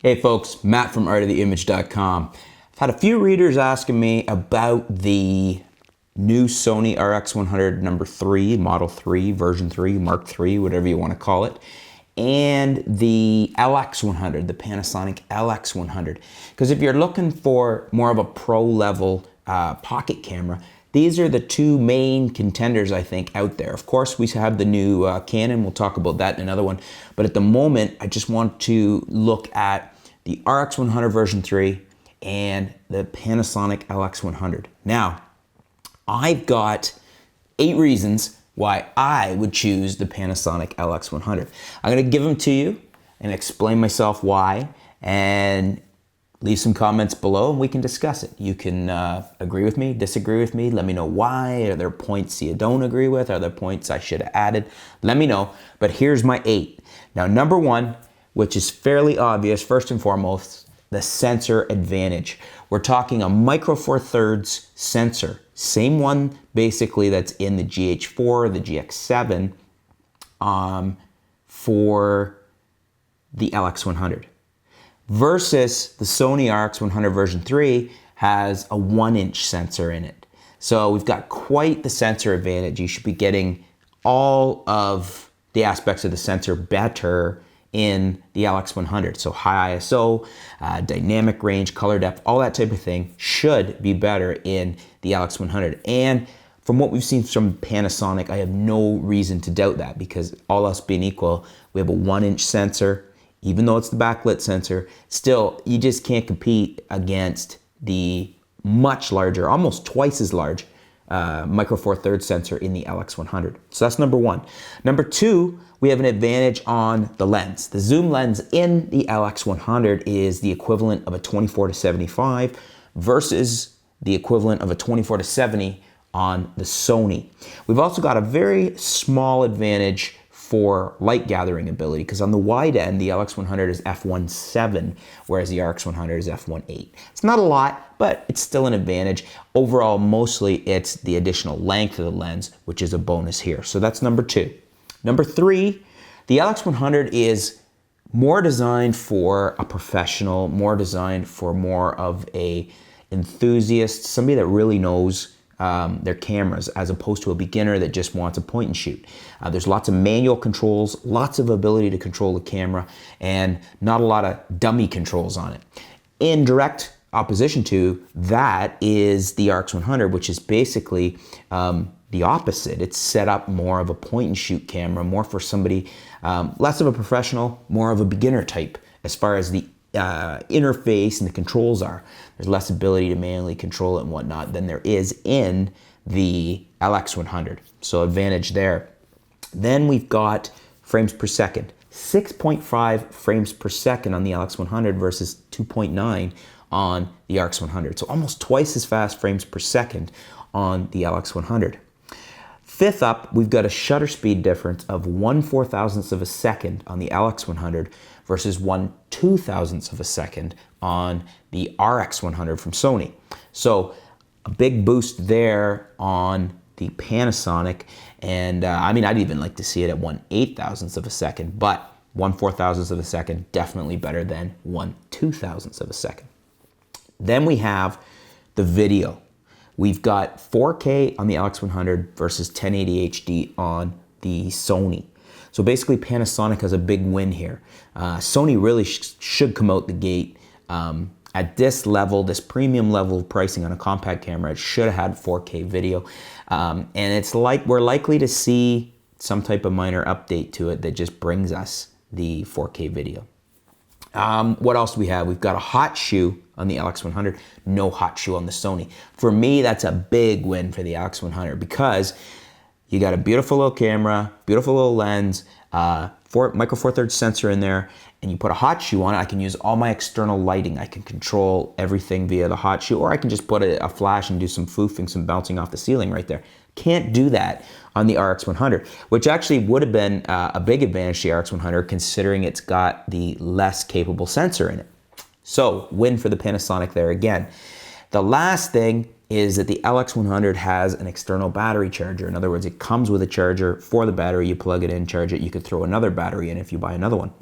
Hey folks, Matt from artoftheimage.com. I've had a few readers asking me about the new Sony RX100 number 3, Model 3, version 3, Mark 3, whatever you want to call it, and the LX100, the Panasonic LX100. Because if you're looking for more of a pro level pocket camera, these are the two main contenders, I think, out there. Of course, we have the new Canon. We'll talk about that in another one. But at the moment, I just want to look at the RX100 version 3 and the Panasonic LX100. Now, I've got 8 reasons why I would choose the Panasonic LX100. I'm gonna give them to you and explain myself why, and leave some comments below and we can discuss it. You can agree with me, disagree with me, let me know why. Are there points you don't agree with? Are there points I should have added? Let me know, but here's my 8. Now, number 1, which is fairly obvious, first and foremost, the sensor advantage. We're talking a micro four thirds sensor. Same one basically that's in the GH4, the GX7 for the LX100. Versus the Sony RX100 version 3 has a 1-inch sensor in it. So we've got quite the sensor advantage. You should be getting all of the aspects of the sensor better in the LX100. So high ISO, dynamic range, color depth, all that type of thing should be better in the LX100. And from what we've seen from Panasonic, I have no reason to doubt that, because all else being equal, we have a 1-inch sensor. Even though it's the backlit sensor, still, you just can't compete against the much larger, almost twice as large micro four thirds sensor in the LX100. So that's number 1. Number 2, we have an advantage on the lens. The zoom lens in the LX100 is the equivalent of a 24-75 versus the equivalent of a 24-70 on the Sony. We've also got a very small advantage for light gathering ability, because on the wide end, the LX100 is f1.7, whereas the RX100 is f1.8. It's not a lot, but it's still an advantage. Overall, mostly it's the additional length of the lens, which is a bonus here. So that's number 2. Number 3, the LX100 is more designed for a professional, more designed for more of a enthusiast, somebody that really knows their cameras, as opposed to a beginner that just wants a point and shoot. There's lots of manual controls, lots of ability to control the camera, and not a lot of dummy controls on it. In direct opposition to that is the RX100, which is basically the opposite. It's set up more of a point and shoot camera, more for somebody, less of a professional, more of a beginner type as far as the interface and the controls are. There's less ability to manually control it and whatnot than there is in the LX100. So advantage there. Then we've got frames per second. 6.5 frames per second on the LX100 versus 2.9 on the RX100. So almost twice as fast frames per second on the LX100. Fifth up, we've got a shutter speed difference of 1/4000th of a second on the LX100 versus 1/2000th of a second on the RX100 from Sony. So a big boost there on the Panasonic, and I mean, I'd even like to see it at 1/8000th of a second, but 1/4000th of a second, definitely better than 1/2000th of a second. Then we have the video. We've got 4K on the LX100 versus 1080 HD on the Sony. So basically Panasonic has a big win here. Sony really should come out the gate at this level, this premium level of pricing on a compact camera. It should have had 4K video. And it's like we're likely to see some type of minor update to it that just brings us the 4K video. What else do we have? We've got a hot shoe on the LX100, no hot shoe on the Sony. For me, that's a big win for the LX100, because you got a beautiful little camera, beautiful little lens, micro four thirds sensor in there, and you put a hot shoe on it. I can use all my external lighting. I can control everything via the hot shoe, or I can just put a flash and do some foofing, some bouncing off the ceiling right there. Can't do that on the RX100, which actually would have been a big advantage to the RX100, considering it's got the less capable sensor in it. So win for the Panasonic there again. The last thing is that the LX100 has an external battery charger. In other words, it comes with a charger for the battery. You plug it in, charge it. You could throw another battery in if you buy another one.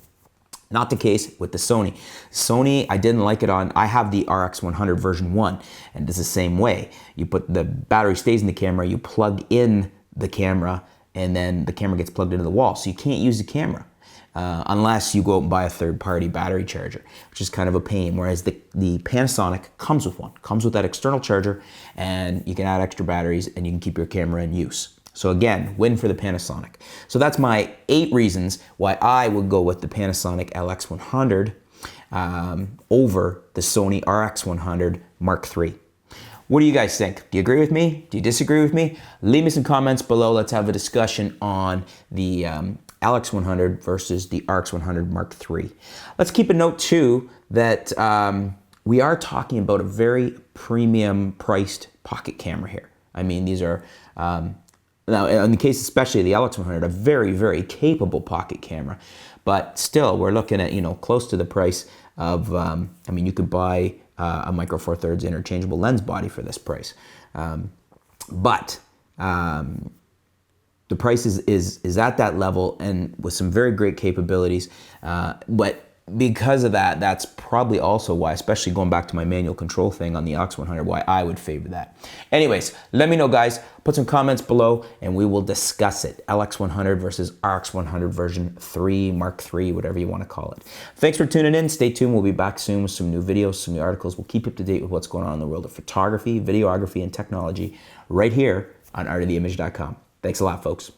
Not the case with the Sony. Sony, I didn't like it on, I have the RX100 version 1, and it's the same way. You put the battery stays in the camera, you plug in the camera, and then the camera gets plugged into the wall. So you can't use the camera unless you go out and buy a third-party battery charger, which is kind of a pain. Whereas the Panasonic comes with one, comes with that external charger, and you can add extra batteries and you can keep your camera in use. So again, win for the Panasonic. So that's my 8 reasons why I would go with the Panasonic LX100 over the Sony RX100 Mark III. What do you guys think? Do you agree with me? Do you disagree with me? Leave me some comments below. Let's have a discussion on the LX100 versus the RX100 Mark III. Let's keep a note too that we are talking about a very premium priced pocket camera here. I mean, these are, now in the case especially of the LX100, a very, very capable pocket camera. But still, we're looking at, you know, close to the price of, I mean, you could buy a Micro Four Thirds interchangeable lens body for this price. But the price is at that level and with some very great capabilities. But because of that, that's probably also why, especially going back to my manual control thing on the LX100, why I would favor that. Anyways, let me know, guys. Put some comments below and we will discuss it. LX100 versus RX100 version 3, Mark III, whatever you want to call it. Thanks for tuning in. Stay tuned. We'll be back soon with some new videos, some new articles. We'll keep you up to date with what's going on in the world of photography, videography, and technology right here on artoftheimage.com. Thanks a lot, folks.